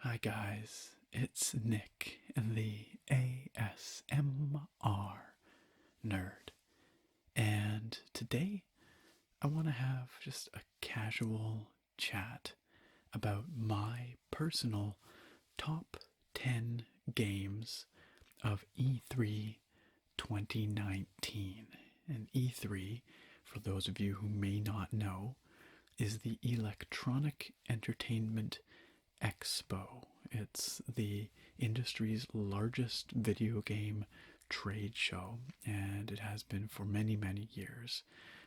Hi guys, it's Nick, the ASMR nerd, and today I want to have just a casual chat about my personal top 10 games of E3 2019. And E3, for those of you who may not know, is the Electronic Entertainment Expo. It's the industry's largest video game trade show, and it has been for many, many years,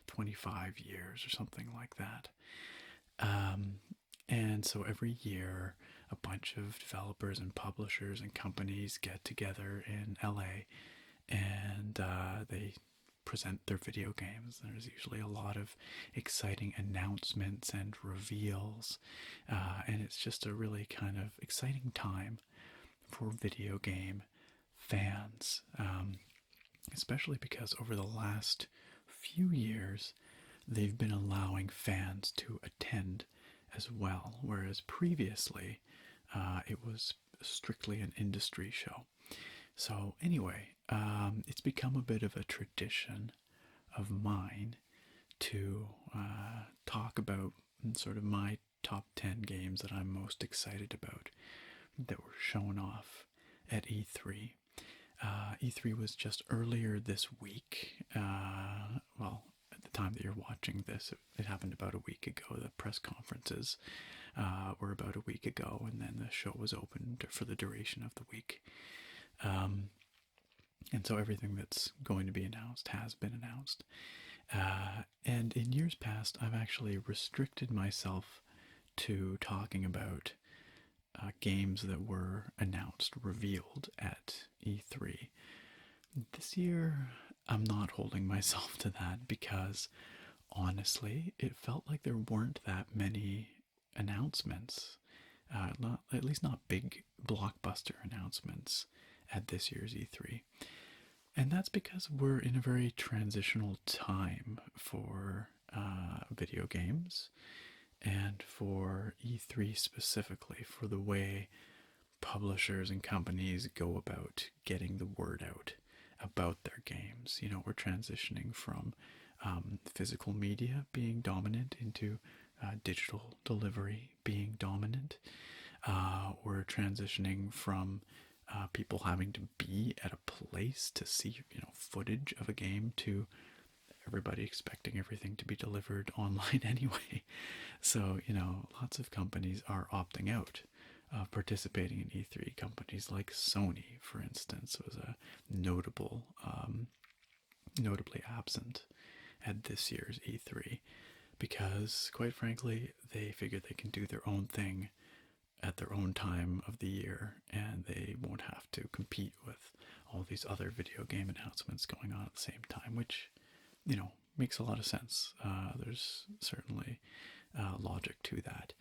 25 years or something like that. Um, and so every year, a bunch of developers and publishers and companies get together in LA and they present their video games. There's usually a lot of exciting announcements and reveals, and it's just a really kind of exciting time for video game fans, especially because over the last few years they've been allowing fans to attend as well, whereas previously it was strictly an industry show. So, anyway, it's become a bit of a tradition of mine to talk about sort of my top 10 games that I'm most excited about that were shown off at E3. E3 was just earlier this week. Well, at the time that you're watching this, it happened about a week ago. The press conferences were about a week ago, and then the show was opened for the duration of the week. And so everything that's going to be announced has been announced. And in years past, I've actually restricted myself to talking about games that were announced, revealed at E3. This year, I'm not holding myself to that because honestly, it felt like there weren't that many announcements. Not, at least not big blockbuster announcements at this year's E3. And that's because we're in a very transitional time for video games and for E3 specifically, for the way publishers and companies go about getting the word out about their games. You know, we're transitioning from physical media being dominant into digital delivery being dominant. We're transitioning from people having to be at a place to see, footage of a game to everybody expecting everything to be delivered online anyway. So, lots of companies are opting out of participating in E3. Companies like Sony, for instance, was a notably absent at this year's E3 because, quite frankly, they figure they can do their own thing at their own time of the year, and they won't have to compete with all these other video game announcements going on at the same time, which, makes a lot of sense. There's certainly logic to that.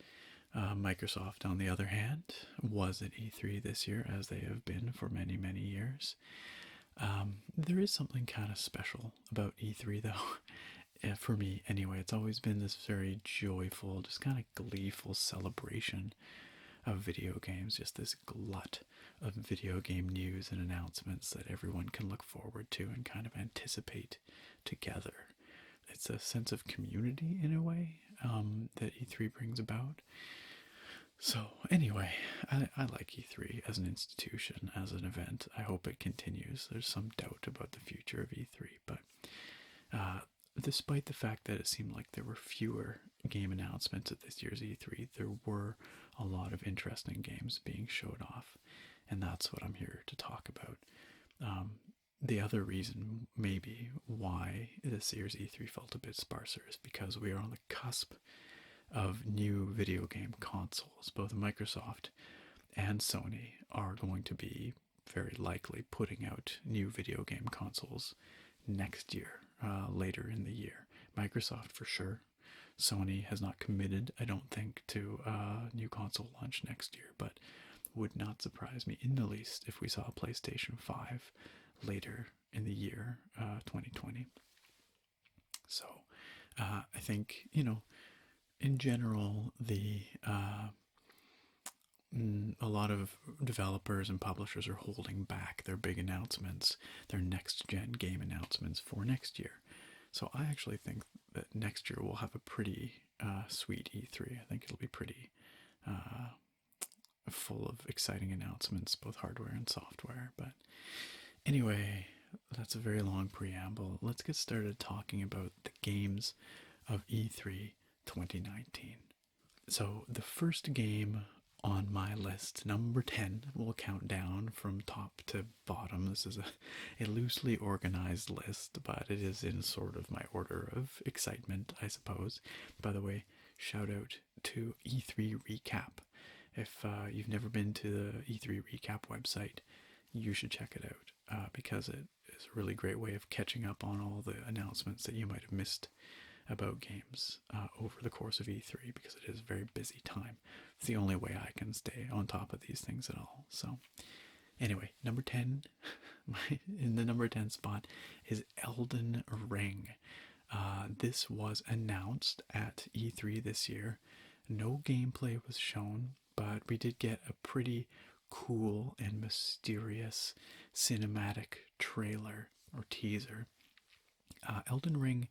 Microsoft, on the other hand, was at E3 this year, as they have been for many, many years. There is something kind of special about E3, though. For me, anyway, it's always been this very joyful, just kind of gleeful celebration of video games, just this glut of video game news and announcements that everyone can look forward to and kind of anticipate together. It's a sense of community in a way that E3 brings about. So anyway, I like E3 as an institution, as an event. I hope it continues. There's some doubt about the future of E3, but despite the fact that it seemed like there were fewer game announcements at this year's E3, there were a lot of interesting games being showed off, and that's what I'm here to talk about. The other reason, maybe, why this year's E3 felt a bit sparser is because we are on the cusp of new video game consoles. Both Microsoft and Sony are going to be very likely putting out new video game consoles next year, later in the year. Microsoft for sure. Sony has not committed, I don't think, to a new console launch next year, but would not surprise me in the least if we saw a PlayStation 5 later in the year 2020. So I think, in general, the a lot of developers and publishers are holding back their big announcements, their next gen game announcements for next year. So I actually think that next year we'll have a pretty sweet E3. I think it'll be pretty uh, full of exciting announcements, both hardware and software. But anyway, that's a very long preamble. Let's get started talking about the games of E3 2019. So the first game on my list, number 10, we'll count down from top to bottom. This is a loosely organized list, but it is in sort of my order of excitement, I suppose. By the way, shout out to E3 Recap. If you've never been to the E3 Recap website, you should check it out because it is a really great way of catching up on all the announcements that you might have missed about games over the course of E3, because it is a very busy time. It's the only way I can stay on top of these things at all. So anyway, number 10, in the number 10 spot is Elden Ring. This was announced at E3 this year. No gameplay was shown, but we did get a pretty cool and mysterious cinematic trailer or teaser. Elden Ring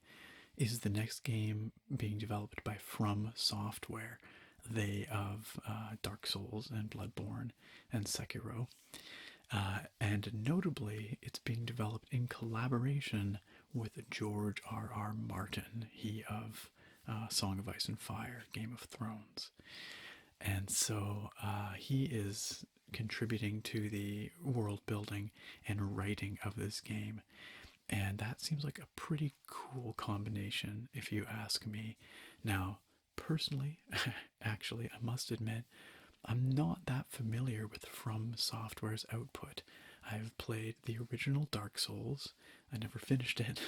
is the next game being developed by From Software, they of Dark Souls and Bloodborne and Sekiro. And notably, it's being developed in collaboration with George R.R. Martin, he of Song of Ice and Fire, Game of Thrones. And so he is contributing to the world building and writing of this game. And that seems like a pretty cool combination, if you ask me. Now, personally, actually, I must admit, I'm not that familiar with From Software's output. I've played the original Dark Souls. I never finished it,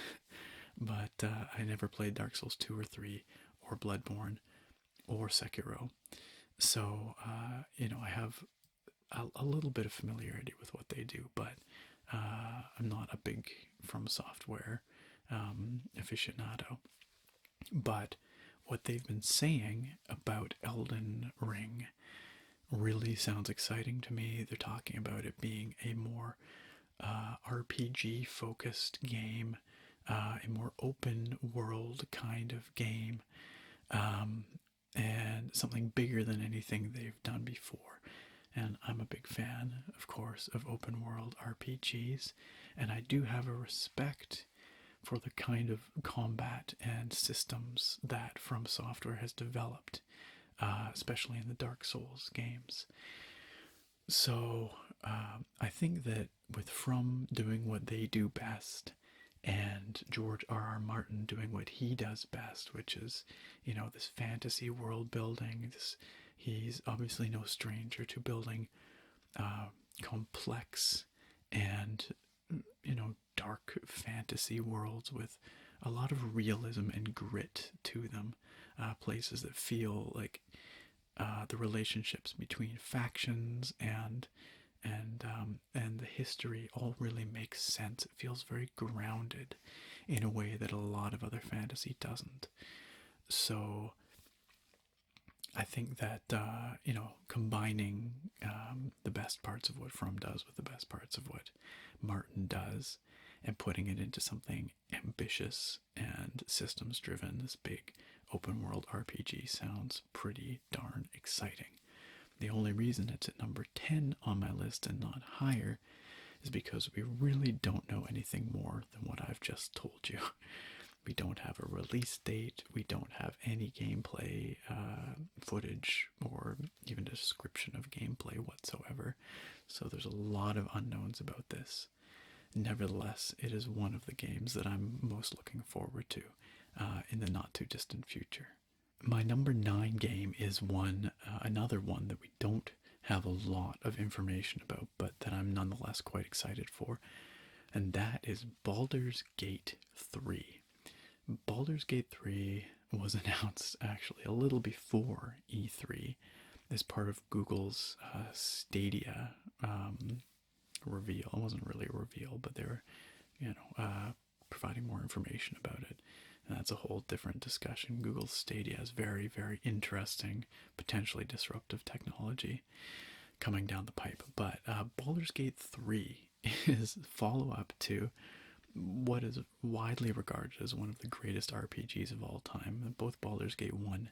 but I never played Dark Souls 2 or 3, or Bloodborne, or Sekiro. So, I have a little bit of familiarity with what they do, but I'm not a big From Software aficionado. But what they've been saying about Elden Ring really sounds exciting to me. They're talking about it being a more RPG focused game, a more open world kind of game, and something bigger than anything they've done before. And I'm a big fan, of course, of open world RPGs, and I do have a respect for the kind of combat and systems that From Software has developed, especially in the Dark Souls games. So I think that with From doing what they do best, and George R.R. Martin doing what he does best, which is, this fantasy world building. He's obviously no stranger to building complex and, dark fantasy worlds with a lot of realism and grit to them. Places that feel like the relationships between factions and the history all really makes sense. It feels very grounded in a way that a lot of other fantasy doesn't. So I think that combining the best parts of what From does with the best parts of what Martin does, and putting it into something ambitious and systems driven, this big open world RPG, sounds pretty darn exciting. The only reason it's at number 10 on my list and not higher is because we really don't know anything more than what I've just told you. We don't have a release date, we don't have any gameplay footage or even a description of gameplay whatsoever, so there's a lot of unknowns about this. Nevertheless, it is one of the games that I'm most looking forward to in the not too distant future. My number 9 game is another one that we don't have a lot of information about, but that I'm nonetheless quite excited for, and that is Baldur's Gate 3. Baldur's Gate 3 was announced actually a little before E3 as part of Google's Stadia reveal. It wasn't really a reveal, but they were, providing more information about it. And that's a whole different discussion. Google Stadia is very, very interesting, potentially disruptive technology coming down the pipe. But Baldur's Gate 3 is follow up to what is widely regarded as one of the greatest RPGs of all time. Both Baldur's Gate 1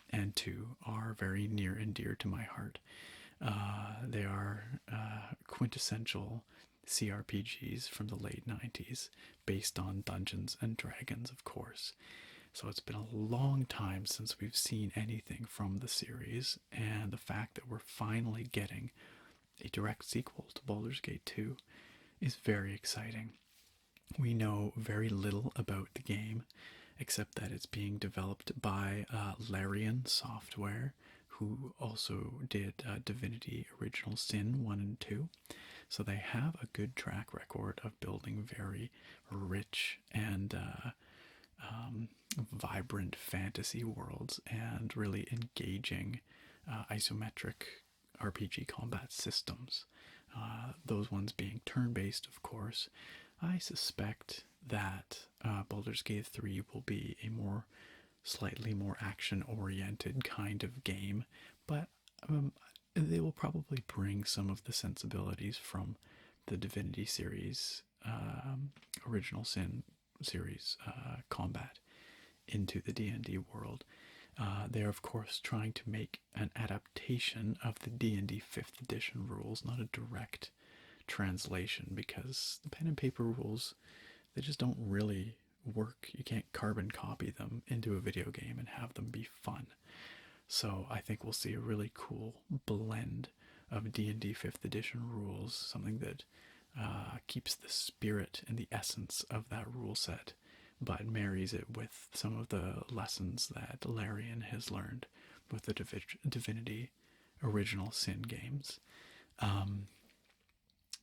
and 2 are very near and dear to my heart. They are quintessential CRPGs from the late 90s, based on Dungeons and Dragons, of course. So it's been a long time since we've seen anything from the series, and the fact that we're finally getting a direct sequel to Baldur's Gate 2 is very exciting. We know very little about the game, except that it's being developed by Larian Software, who also did Divinity Original Sin 1 and 2. So they have a good track record of building very rich and vibrant fantasy worlds and really engaging isometric RPG combat systems. Those ones being turn-based, of course. I suspect that Baldur's Gate 3 will be a slightly more action-oriented kind of game, but they will probably bring some of the sensibilities from the Divinity series, Original Sin series combat into the D&D world. They're of course trying to make an adaptation of the D&D 5th edition rules, not a direct translation, because the pen and paper rules, they just don't really work. You can't carbon copy them into a video game and have them be fun. So I think we'll see a really cool blend of D&D 5th edition rules, something that keeps the spirit and the essence of that rule set, but marries it with some of the lessons that Larian has learned with the Divinity Original Sin games.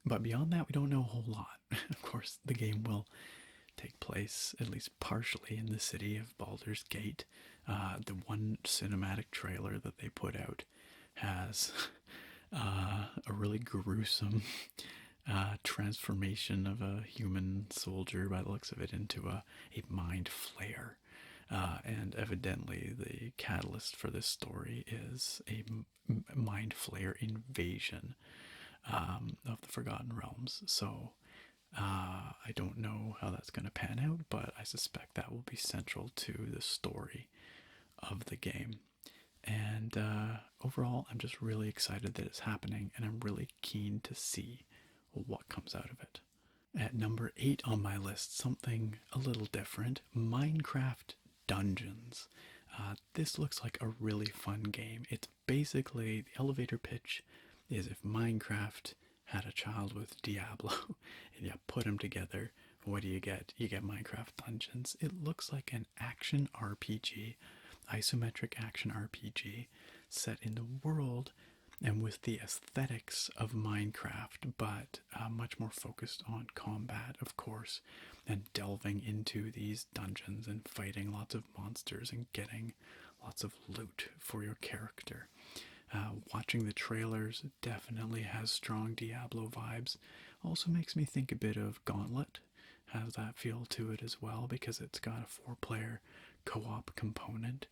But beyond that, we don't know a whole lot. Of course, the game will take place, at least partially, in the city of Baldur's Gate. The one cinematic trailer that they put out has a really gruesome transformation of a human soldier, by the looks of it, into a mind flayer. And evidently the catalyst for this story is a mind flayer invasion of the Forgotten Realms. So I don't know how that's going to pan out, but I suspect that will be central to the story of the game. And overall, I'm just really excited that it's happening, and I'm really keen to see what comes out of it. At number 8 on my list, something a little different, Minecraft Dungeons. This looks like a really fun game. It's basically, the elevator pitch is if Minecraft had a child with Diablo and you put them together, what do you get? You get Minecraft Dungeons. It looks like an action RPG, isometric action RPG set in the world and with the aesthetics of Minecraft, but much more focused on combat, of course, and delving into these dungeons and fighting lots of monsters and getting lots of loot for your character. Watching the trailers definitely has strong Diablo vibes. Also makes me think a bit of Gauntlet. Has that feel to it as well, because it's got a 4-player co-op component.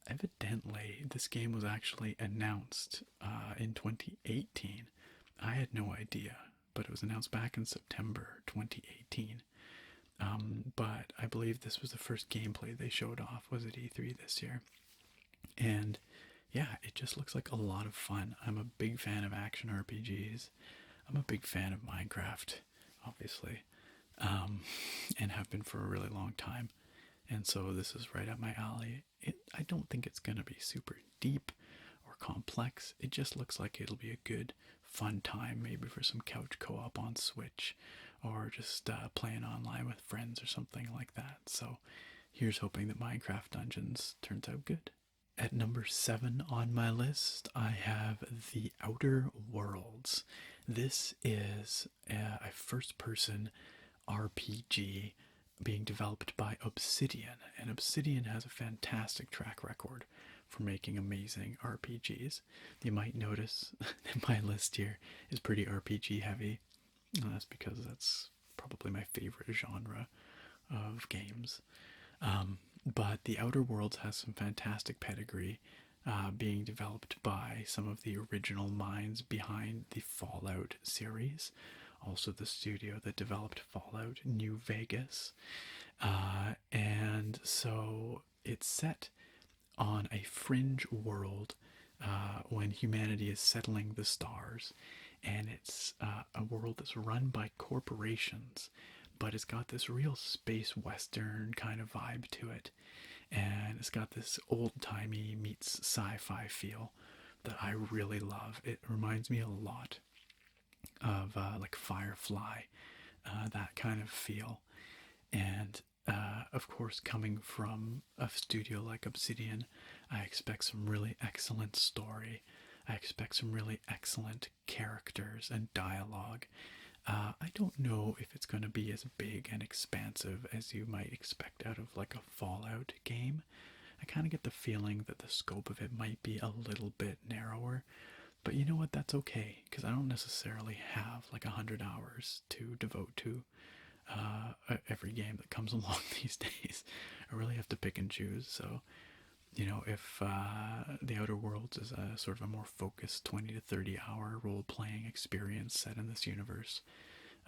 Evidently, this game was actually announced in 2018. I had no idea, but it was announced back in September 2018. But I believe this was the first gameplay they showed off, was at E3 this year. And yeah, it just looks like a lot of fun. I'm a big fan of action RPGs. I'm a big fan of Minecraft, obviously, and have been for a really long time. And so this is right up my alley. I don't think it's going to be super deep or complex. It just looks like it'll be a good, fun time, maybe for some couch co-op on Switch, or just playing online with friends or something like that. So here's hoping that Minecraft Dungeons turns out good. At number 7 on my list, I have The Outer Worlds. This is a first-person RPG being developed by Obsidian, and Obsidian has a fantastic track record for making amazing RPGs. You might notice that my list here is pretty RPG heavy. That's because that's probably my favorite genre of games. But The Outer Worlds has some fantastic pedigree, being developed by some of the original minds behind the Fallout series. Also, the studio that developed Fallout New Vegas. And so it's set on a fringe world when humanity is settling the stars. And it's a world that's run by corporations, but it's got this real space western kind of vibe to it. And it's got this old timey meets sci fi feel that I really love. It reminds me a lot of like Firefly, that kind of feel. And of course, coming from a studio like Obsidian, I expect some really excellent story. I expect some really excellent characters and dialogue. I don't know if it's going to be as big and expansive as you might expect out of like a Fallout game. I kind of get the feeling that the scope of it might be a little bit narrower. But you know what? That's okay, because I don't necessarily have like 100 hours to devote to every game that comes along these days. I really have to pick and choose. So, if The Outer Worlds is a sort of a more focused 20 to 30 hour role playing experience set in this universe,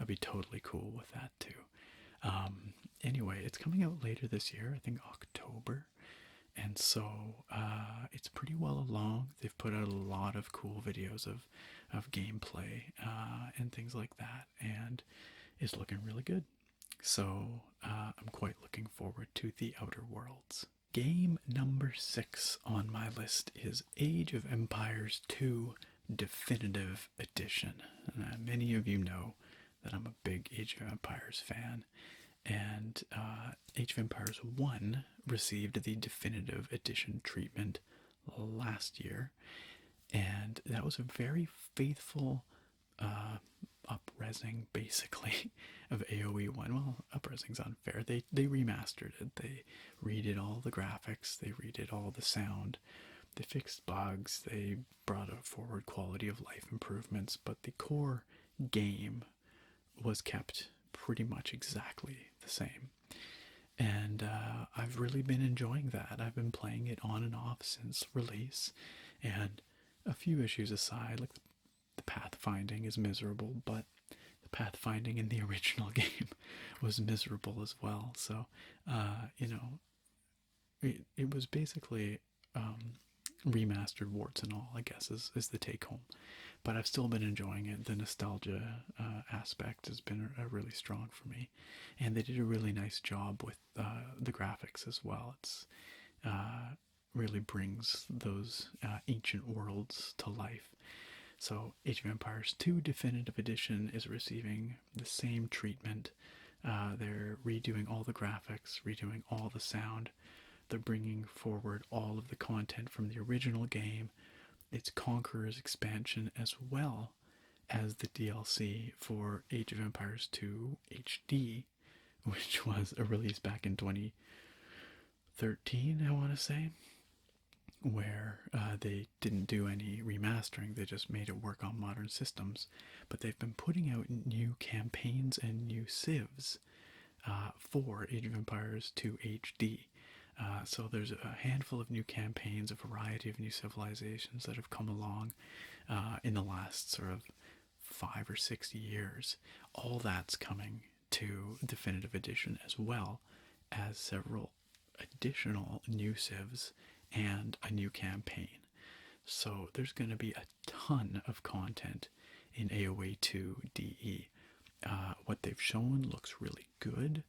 I'd be totally cool with that too. Anyway, it's coming out later this year, I think October. And so it's pretty well along. They've put out a lot of cool videos of gameplay and things like that. And it's looking really good. So I'm quite looking forward to The Outer Worlds. Game number 6 on my list is Age of Empires 2 Definitive Edition. Many of you know that I'm a big Age of Empires fan. And Age of Empires 1 received the Definitive Edition treatment last year. And that was a very faithful up-resing, basically, of AoE 1. Well, up-resing's unfair. They remastered it. They redid all the graphics. They redid all the sound. They fixed bugs. They brought a forward quality of life improvements. But the core game was kept pretty much exactly the same. And I've really been enjoying that. I've been playing it on and off since release. And a few issues aside, like the pathfinding is miserable, but the pathfinding in the original game was miserable as well. So, it was basically remastered warts and all, I guess, is the take home. But I've still been enjoying it. The nostalgia aspect has been really strong for me. And they did a really nice job with the graphics as well. It's really brings those ancient worlds to life. So Age of Empires 2 Definitive Edition is receiving the same treatment. They're redoing all the graphics, redoing all the sound. They're bringing forward all of the content from the original game, its Conqueror's expansion, as well as the DLC for Age of Empires 2 HD, which was a release back in 2013, I want to say, where they didn't do any remastering. They just made it work on modern systems. But they've been putting out new campaigns and new civs for Age of Empires 2 HD. So there's a handful of new campaigns, a variety of new civilizations that have come along in the last sort of 5 or 6 years. All that's coming to Definitive Edition, as well as several additional new civs and a new campaign. So there's going to be a ton of content in AoE 2 DE. What they've shown looks really good,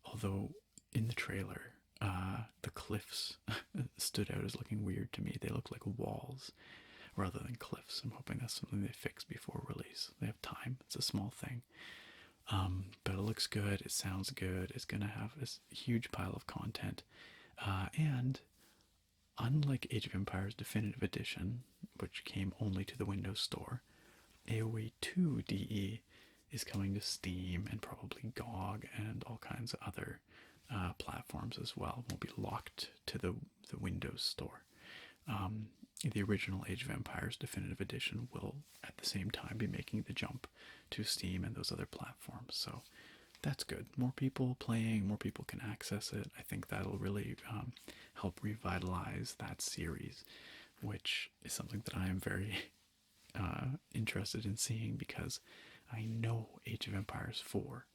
although in the trailer, the cliffs stood out as looking weird to me. They look like walls rather than cliffs. I'm hoping that's something they fix before release. They have time. It's a small thing. But it looks good. It sounds good. It's going to have this huge pile of content. And unlike Age of Empires Definitive Edition, which came only to the Windows Store, AoE 2 DE is coming to Steam and probably GOG and all kinds of other platforms as well. It won't be locked to the Windows Store. The original Age of Empires Definitive Edition will at the same time be making the jump to Steam and those other platforms. So that's good. More people playing, more people can access it. I think that'll really help revitalize that series, which is something that I am very interested in seeing because I know Age of Empires 4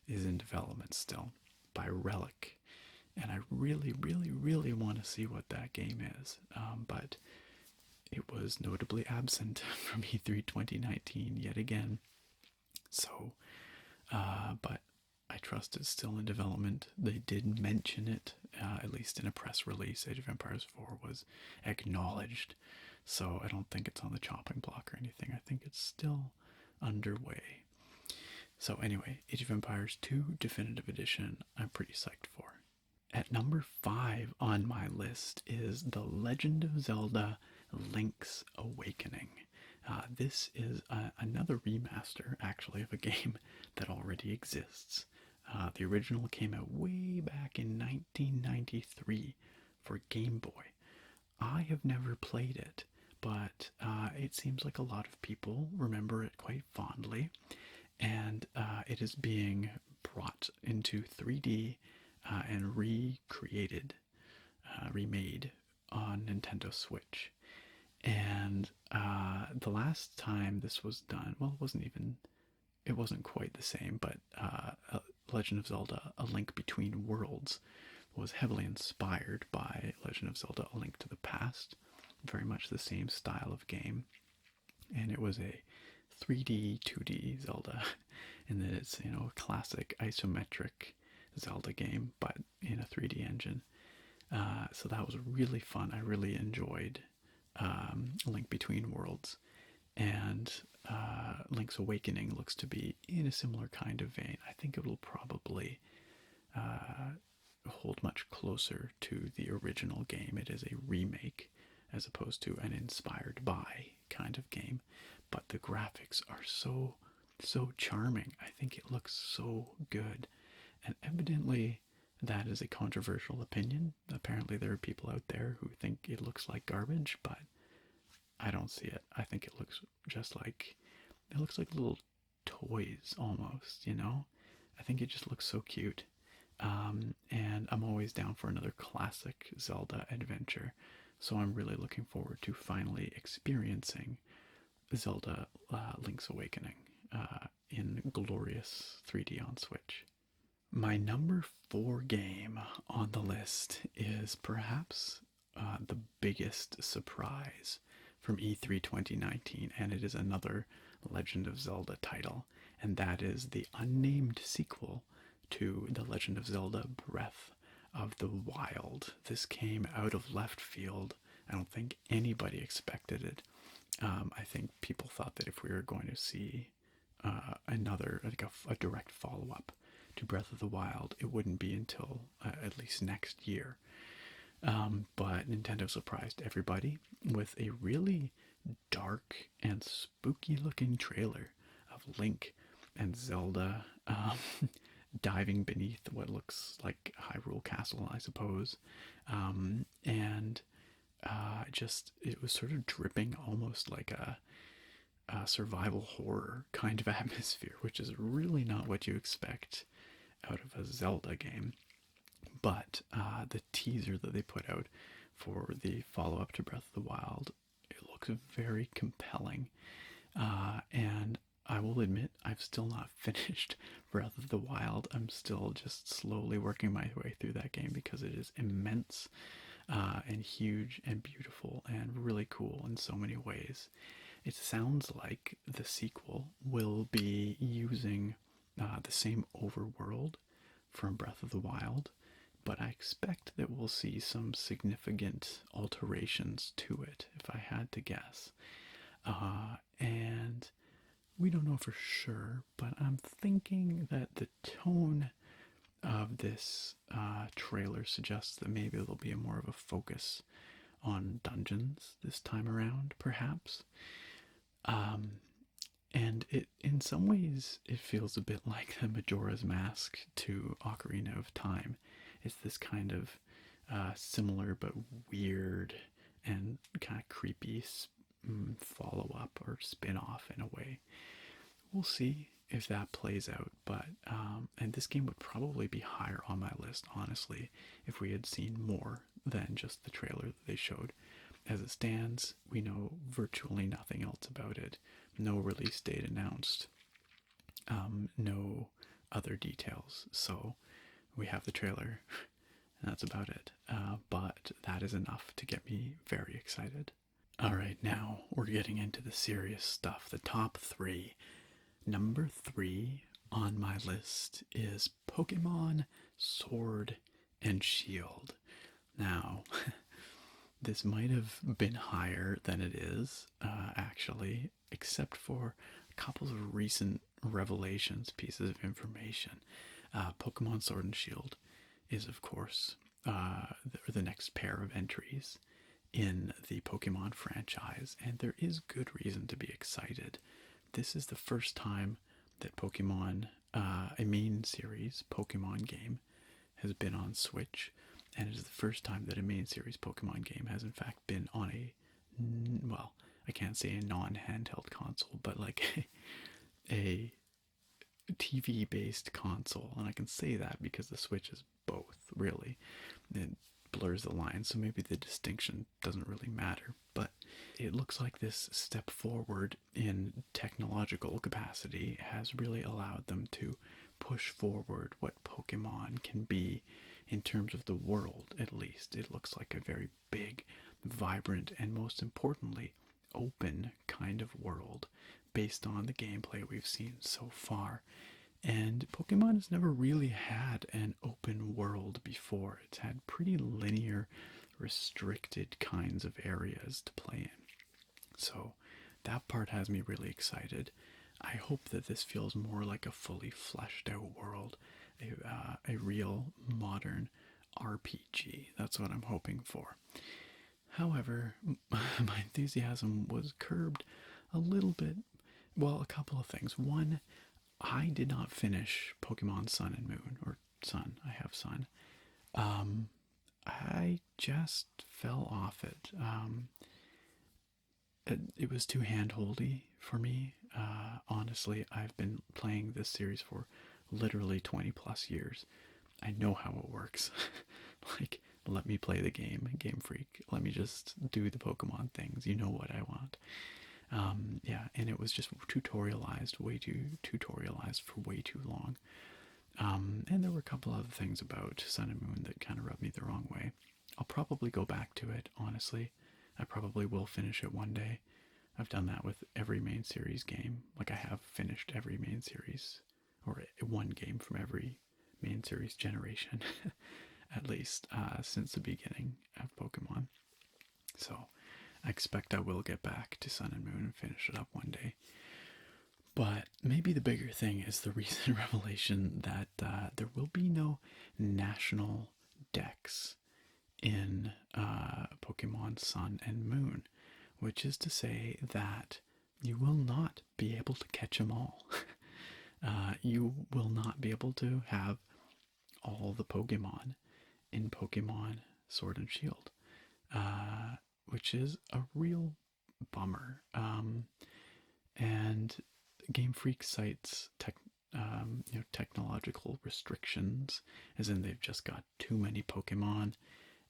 is in development still by Relic, and I really, really, really want to see what that game is. But it was notably absent from E3 2019 yet again. So, but I trust it's still in development. They did mention it, at least in a press release. Age of Empires 4 was acknowledged. So I don't think it's on the chopping block or anything. I think it's still underway. So anyway, Age of Empires 2 Definitive Edition, I'm pretty psyched for. At number 5 on my list is The Legend of Zelda Link's Awakening. This is another remaster, actually, of a game that already exists. The original came out way back in 1993 for Game Boy. I have never played it, but it seems like a lot of people remember it quite fondly, and it is being brought into 3D and remade on Nintendo Switch. And the last time this was done, well, it wasn't quite the same, but Legend of Zelda: A Link Between Worlds was heavily inspired by Legend of Zelda: A Link to the Past, very much the same style of game, and it was a 3D, 2D Zelda, and then it's, a classic isometric Zelda game, but in a 3D engine. So that was really fun. I really enjoyed Link Between Worlds, and Link's Awakening looks to be in a similar kind of vein. I think it will probably hold much closer to the original game. It is a remake as opposed to an inspired by kind of game, but the graphics are so charming. I think it looks so good, and evidently that is a controversial opinion. Apparently there are people out there who think it looks like garbage, but I don't see it. I think it looks like little toys almost, I think it just looks so cute. And I'm always down for another classic Zelda adventure, so I'm really looking forward to finally experiencing Zelda Link's Awakening in glorious 3D on Switch. My number 4 game on the list is perhaps the biggest surprise from E3 2019, and it is another Legend of Zelda title, and that is the unnamed sequel to The Legend of Zelda Breath of the Wild. This came out of left field. I don't think anybody expected it. I think people thought that if we were going to see another, like a direct follow-up to Breath of the Wild, it wouldn't be until at least next year. But Nintendo surprised everybody with a really dark and spooky looking trailer of Link and Zelda diving beneath what looks like Hyrule Castle, I suppose. And it was sort of dripping almost like a survival horror kind of atmosphere, which is really not what you expect out of a Zelda game. But the teaser that they put out for the follow-up to Breath of the Wild, it looks very compelling. And I will admit, I've still not finished Breath of the Wild. I'm still just slowly working my way through that game because it is immense and huge and beautiful and really cool in so many ways. It sounds like the sequel will be using the same overworld from Breath of the Wild, but I expect that we'll see some significant alterations to it, if I had to guess. And we don't know for sure, but I'm thinking that the tone of this trailer suggests that maybe there'll be more of a focus on dungeons this time around, perhaps. And in some ways, it feels a bit like the Majora's Mask to Ocarina of Time. It's this kind of similar but weird and kind of creepy follow-up or spin-off in a way. We'll see. if that plays out. But and this game would probably be higher on my list, honestly, if we had seen more than just the trailer that they showed. As it stands, we know virtually nothing else about it. No release date announced. No other details. So we have the trailer, and that's about it. But that is enough to get me very excited. All right, now we're getting into the serious stuff. The top three. Number three on my list is Pokemon Sword and Shield. Now, this might have been higher than it is, actually, except for a couple of recent revelations, pieces of information. Pokemon Sword and Shield is, of course, the next pair of entries in the Pokemon franchise, and there is good reason to be excited. This is the first time that Pokemon, a main series Pokemon game, has been on Switch, and it is the first time that a main series Pokemon game has in fact been on well, I can't say a non-handheld console, but like a TV-based console, and I can say that because the Switch is both, really. It blurs the line, so maybe the distinction doesn't really matter, but it looks like this step forward in technological capacity has really allowed them to push forward what Pokemon can be in terms of the world, at least. It looks like a very big, vibrant, and most importantly, open kind of world based on the gameplay we've seen so far. And Pokemon has never really had an open world before. It's had pretty linear, restricted kinds of areas to play in. So that part has me really excited. I hope that this feels more like a fully fleshed out world, a real modern RPG. That's what I'm hoping for. However, my enthusiasm was curbed a little bit. Well, a couple of things. One, I did not finish Pokemon Sun and Moon, or Sun. I have Sun. I just fell off it. It was too handholdy for me. Honestly, I've been playing this series for literally 20 plus years. I know how it works. Like, let me play the game, Game Freak. Let me just do the Pokemon things. You know what I want. Yeah, and it was just tutorialized, way too tutorialized for way too long. And there were a couple other things about Sun and Moon that kind of rubbed me the wrong way. I'll probably go back to it, honestly. I probably will finish it one day. I've done that with every main series game. Like, I have finished every main series, or one game from every main series generation, at least, since the beginning of Pokemon. So I expect I will get back to Sun and Moon and finish it up one day. But maybe the bigger thing is the recent revelation that there will be no national dex in Pokemon Sun and Moon, which is to say that you will not be able to catch them all. You will not be able to have all the Pokemon in Pokemon Sword and Shield, which is a real bummer. And Game Freak cites technological restrictions, as in they've just got too many Pokemon,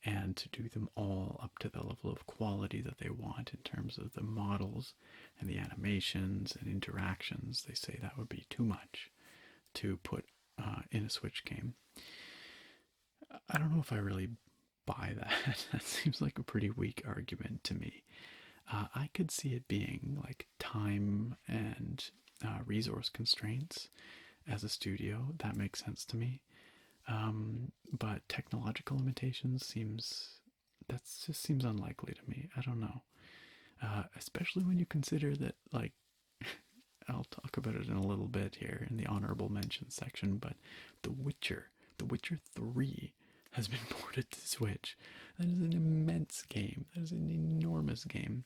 and to do them all up to the level of quality that they want in terms of the models and the animations and interactions, they say that would be too much to put in a Switch game. I don't know if I really buy that. That seems like a pretty weak argument to me. I could see it being like time and resource constraints as a studio. That makes sense to me. But technological limitations just seems unlikely to me. I don't know. Especially when you consider that, like, I'll talk about it in a little bit here in the honorable mention section, but The Witcher 3 has been ported to Switch. That is an immense game. That is an enormous game.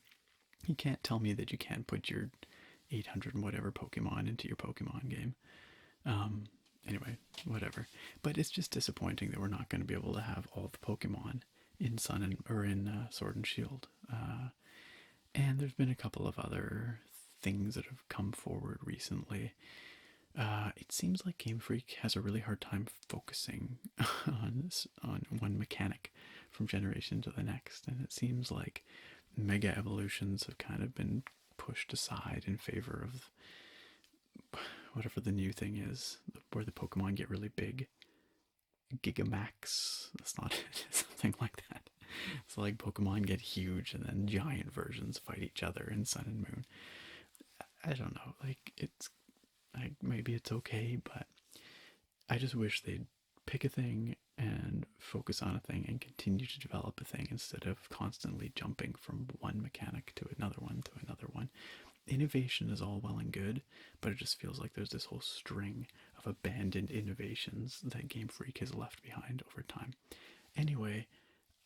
You can't tell me that you can't put your 800 and whatever Pokemon into your Pokemon game. Anyway, whatever. But it's just disappointing that we're not going to be able to have all the Pokemon in Sword and Shield. And there's been a couple of other things that have come forward recently. It seems like Game Freak has a really hard time focusing on one mechanic from generation to the next, and it seems like Mega Evolutions have kind of been pushed aside in favor of whatever the new thing is, where the Pokemon get really big. Gigamax. That's not it. Something like that. It's like Pokemon get huge and then giant versions fight each other in Sun and Moon. I don't know. Like maybe it's okay, but I just wish they'd pick a thing and focus on a thing and continue to develop a thing instead of constantly jumping from one mechanic to another one to another one. Innovation is all well and good, but it just feels like there's this whole string of abandoned innovations that Game Freak has left behind over time. Anyway,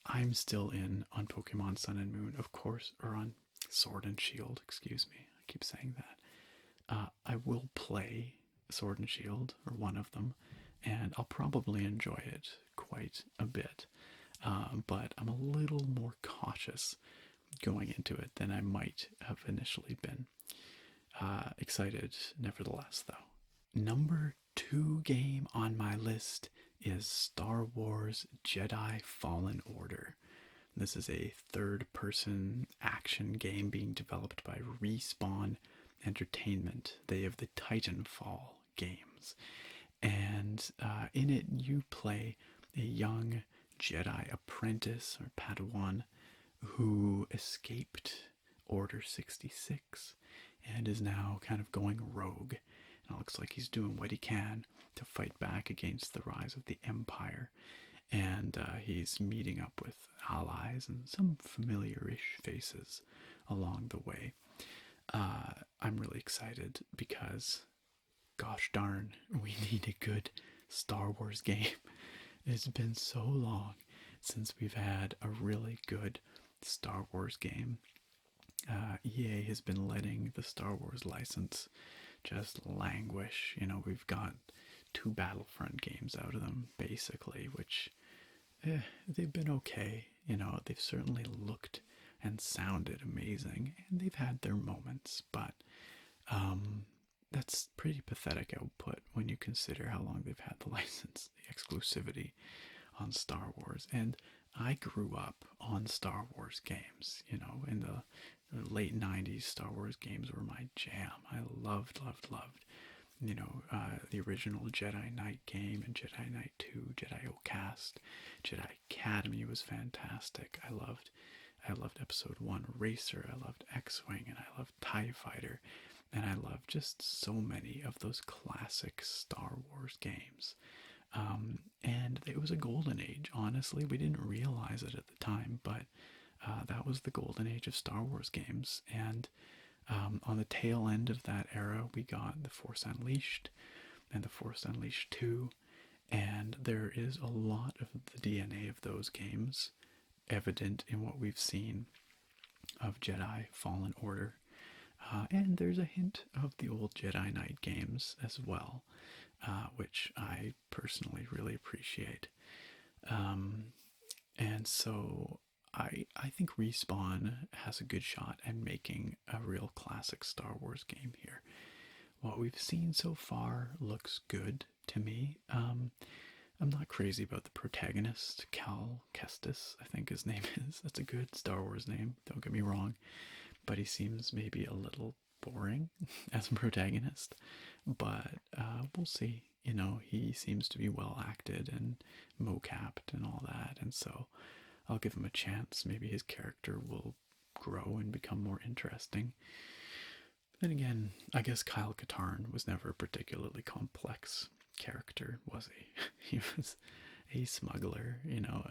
I'm still in on Pokemon Sun and Moon, of course, or on Sword and Shield, excuse me. I keep saying that. I will play Sword and Shield, or one of them, and I'll probably enjoy it quite a bit. But I'm a little more cautious going into it than I might have initially been. Excited, nevertheless, though. Number 2 game on my list is Star Wars Jedi Fallen Order. This is a third-person action game being developed by Respawn Entertainment. They have the Titanfall games. And in it, you play a young Jedi apprentice or Padawan who escaped Order 66 and is now kind of going rogue. And it looks like he's doing what he can to fight back against the rise of the Empire. And he's meeting up with allies and some familiar-ish faces along the way. I'm really excited because, gosh darn, we need a good Star Wars game. It's been so long since we've had a really good Star Wars game. EA has been letting the Star Wars license just languish. You know, we've got 2 Battlefront games out of them, basically, which they've been okay. You know, they've certainly looked and sounded amazing, and they've had their moments, but that's pretty pathetic output when you consider how long they've had the license, the exclusivity on Star Wars. And I grew up on Star Wars games, you know, in the late 90s. Star Wars games were my jam. I loved, you know, the original Jedi Knight game and Jedi Knight 2, Jedi Ocast, Jedi Academy was fantastic. I loved Episode 1 Racer, I loved X-Wing, and I loved TIE Fighter, and I loved just so many of those classic Star Wars games. And it was a golden age, honestly. We didn't realize it at the time, but that was the golden age of Star Wars games. And on the tail end of that era, we got The Force Unleashed and The Force Unleashed 2. And there is a lot of the DNA of those games evident in what we've seen of Jedi Fallen Order. And there's a hint of the old Jedi Knight games as well, which I personally really appreciate. And so I think Respawn has a good shot at making a real classic Star Wars game here. What we've seen so far looks good to me. I'm not crazy about the protagonist, Cal Kestis, I think his name is. That's a good Star Wars name, don't get me wrong. But he seems maybe a little boring as a protagonist. But we'll see. You know, he seems to be well acted and mocapped and all that. And so I'll give him a chance. Maybe his character will grow and become more interesting. Then again, I guess Kyle Katarn was never a particularly complex character, was he? He was a smuggler, you know,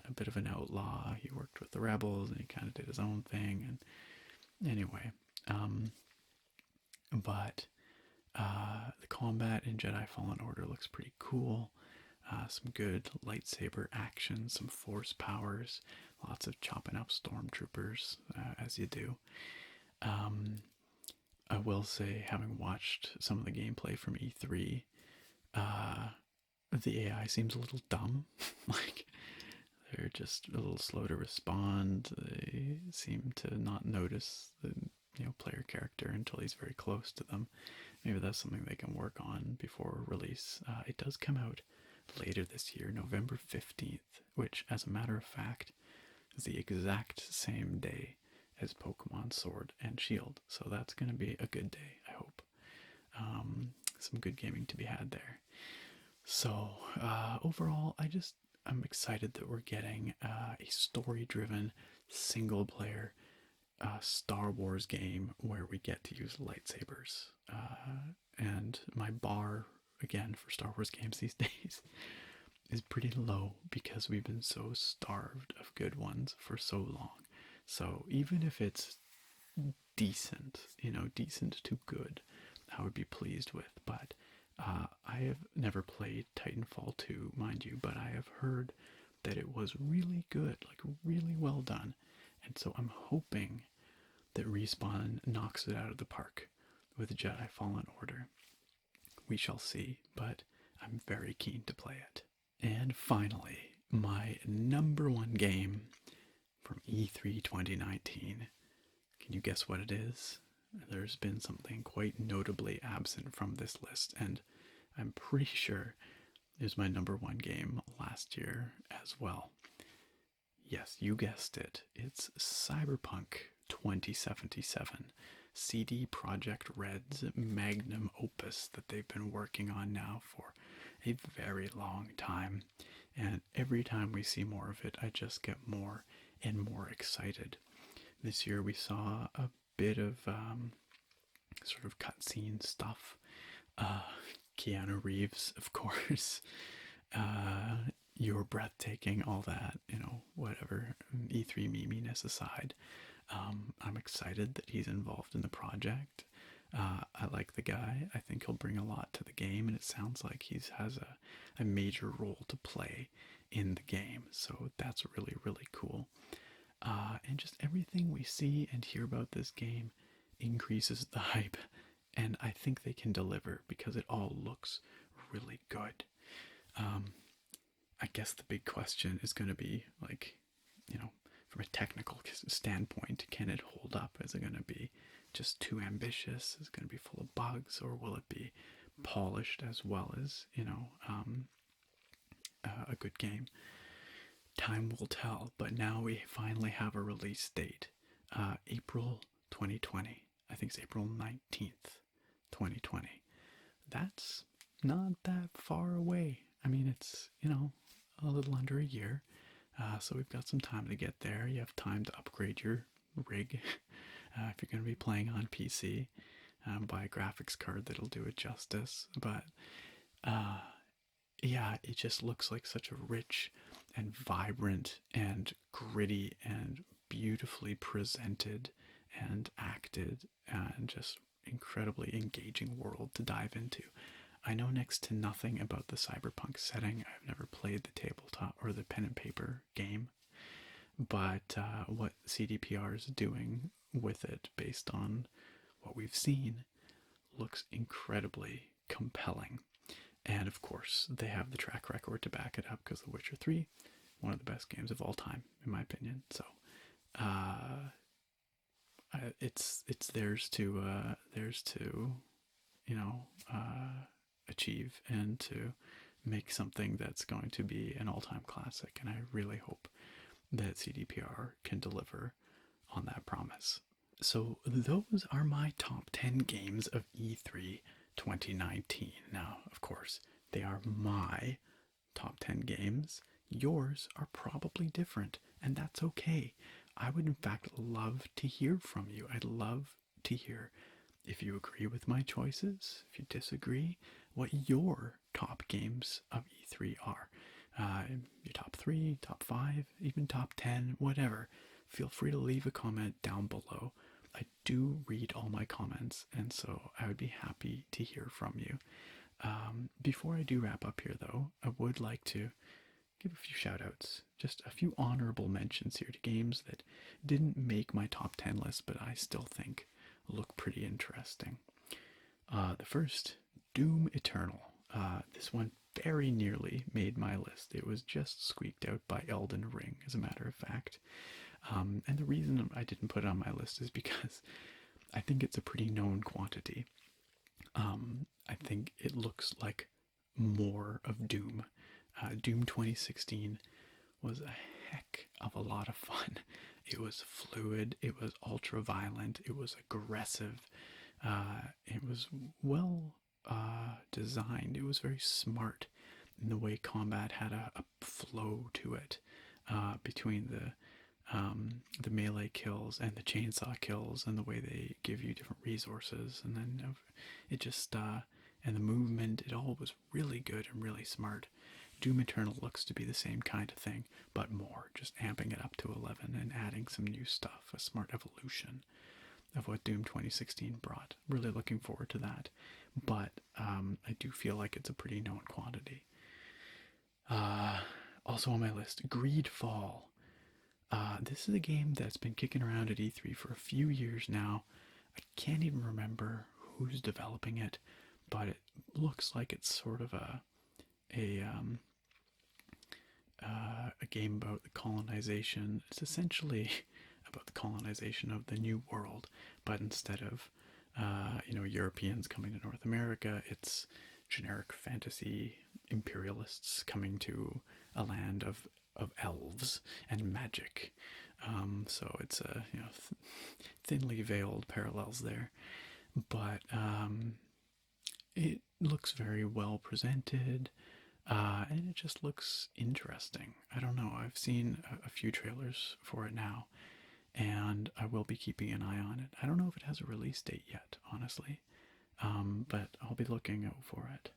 a bit of an outlaw. He worked with the rebels and he kind of did his own thing. And anyway, but the combat in Jedi Fallen Order looks pretty cool. Some good lightsaber action, some force powers, lots of chopping up stormtroopers, as you do. I will say, having watched some of the gameplay from E3, the AI seems a little dumb. Like, they're just a little slow to respond. They seem to not notice the player character until he's very close to them. maybe that's something they can work on before release. It does come out later this year, November 15th, which, as a matter of fact, is the exact same day as Pokemon Sword and Shield. So that's going to be a good day, I hope. Some good gaming to be had there. So overall, I'm excited that we're getting a story-driven, single-player Star Wars game where we get to use lightsabers. And my bar, again, for Star Wars games these days is pretty low because we've been so starved of good ones for so long. So even if it's decent, decent to good, I would be pleased with. But I have never played Titanfall 2, mind you, but I have heard that it was really good, like really well done. And so I'm hoping that Respawn knocks it out of the park with Jedi Fallen Order. We shall see, but I'm very keen to play it. And finally, my number one game from E3 2019. Can you guess what it is? There's been something quite notably absent from this list, and I'm pretty sure it was my number one game last year as well. Yes, you guessed it. It's Cyberpunk 2077, CD Projekt Red's magnum opus that they've been working on now for a very long time. And every time we see more of it, I just get more and more excited. This year we saw a bit of sort of cutscene stuff. Keanu Reeves, of course. You're breathtaking, all that, whatever, E3 meminess aside. I'm excited that he's involved in the project. I like the guy. I think he'll bring a lot to the game, and it sounds like he has a major role to play in the game. So that's really, really cool. And just everything we see and hear about this game increases the hype, and I think they can deliver because it all looks really good. I guess the big question is going to be, like, from a technical standpoint, can it hold up? Is it going to be just too ambitious? Is it going to be full of bugs, or will it be polished as well as, a good game? Time will tell, but now we finally have a release date. April 2020. I think it's April 19th, 2020. That's not that far away. I mean, it's, a little under a year. So we've got some time to get there. You have time to upgrade your rig if you're going to be playing on PC. Buy a graphics card that'll do it justice. But yeah, it just looks like such a rich and vibrant and gritty and beautifully presented and acted and just incredibly engaging world to dive into. I know next to nothing about the cyberpunk setting. I've never played the tabletop or the pen and paper game, but what CDPR is doing with it based on what we've seen looks incredibly compelling. And of course, they have the track record to back it up because The Witcher 3, one of the best games of all time, in my opinion. So it's theirs to achieve and to make something that's going to be an all-time classic. And I really hope that CDPR can deliver on that promise. So those are my top 10 games of E3 2019. Now, of course, they are my top 10 games. Yours are probably different, and that's okay. I would, in fact, love to hear from you. I'd love to hear if you agree with my choices, if you disagree, what your top games of E3 are. Your top 3, top 5, even top 10, whatever. Feel free to leave a comment down below. I do read all my comments, and so I would be happy to hear from you. Before I do wrap up here, though, I would like to give a few shout outs, just a few honorable mentions here to games that didn't make my top 10 list, but I still think look pretty interesting. The first, Doom Eternal. This one very nearly made my list. It was just squeaked out by Elden Ring, as a matter of fact. And the reason I didn't put it on my list is because I think it's a pretty known quantity. I think it looks like more of Doom. Doom 2016 was a heck of a lot of fun. It was fluid, it was ultra violent, it was aggressive, it was well designed, it was very smart in the way combat had a flow to it between the melee kills and the chainsaw kills, and the way they give you different resources, and then it just and the movement, it all was really good and really smart. Doom Eternal looks to be the same kind of thing, but more, just amping it up to 11 and adding some new stuff, a smart evolution of what Doom 2016 brought. Really looking forward to that, but I do feel like it's a pretty known quantity. Also on my list, Greedfall. This is a game that's been kicking around at E3 for a few years now. I can't even remember who's developing it, but it looks like it's sort of a game about the colonization. It's essentially about the colonization of the New World, but instead of Europeans coming to North America, it's generic fantasy imperialists coming to a land of elves and magic. So it's a thinly veiled parallels there, but it looks very well presented. And it just looks interesting. I don't know. I've seen a few trailers for it now, and I will be keeping an eye on it. I don't know if it has a release date yet, honestly, but I'll be looking out for it.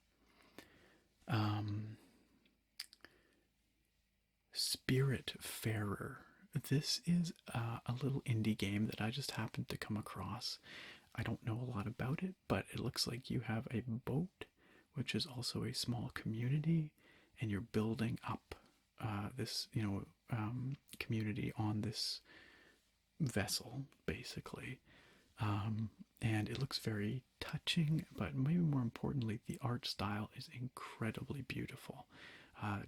Spiritfarer. This is a little indie game that I just happened to come across. I don't know a lot about it, but it looks like you have a boat, which is also a small community, and you're building up this, community on this vessel, basically. And it looks very touching, but maybe more importantly, the art style is incredibly beautiful.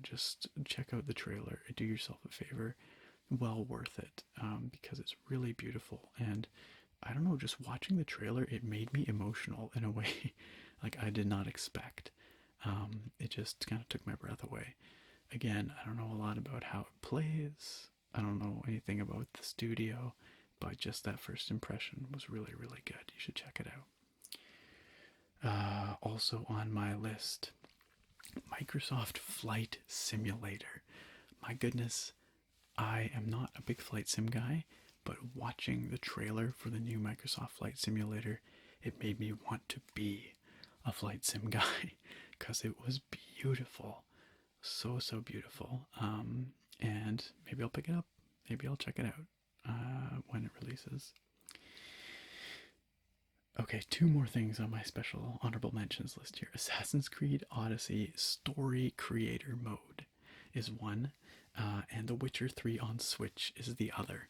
Just check out the trailer. Do yourself a favor. Well worth it, because it's really beautiful. And I don't know, just watching the trailer, it made me emotional in a way like I did not expect. It just kind of took my breath away. Again, I don't know a lot about how it plays. I don't know anything about the studio, but just that first impression was really, really good. You should check it out. Also on my list, Microsoft Flight Simulator. My goodness, I am not a big flight sim guy, but watching the trailer for the new Microsoft Flight Simulator, it made me want to be a flight sim guy, because it was beautiful. So beautiful. And maybe I'll pick it up. Maybe I'll check it out when it releases. Okay, two more things on my special honorable mentions list here. Assassin's Creed Odyssey Story Creator Mode is one, and The Witcher 3 on Switch is the other.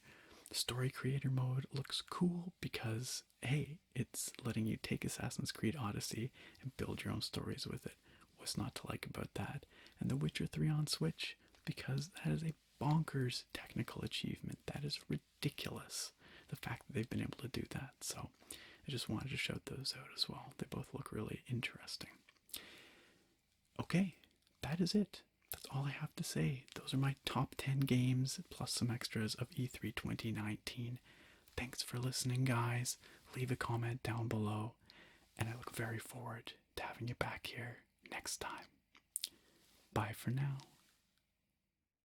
Story Creator Mode looks cool because, hey, it's letting you take Assassin's Creed Odyssey and build your own stories with it. What's not to like about that? And The Witcher 3 on Switch, because that is a bonkers technical achievement. That is ridiculous, the fact that they've been able to do that. So I just wanted to shout those out as well. They both look really interesting. Okay, that is it. That's all I have to say. Those are my top 10 games, plus some extras of E3 2019. Thanks for listening, guys. Leave a comment down below, and I look very forward to having you back here next time. Bye for now.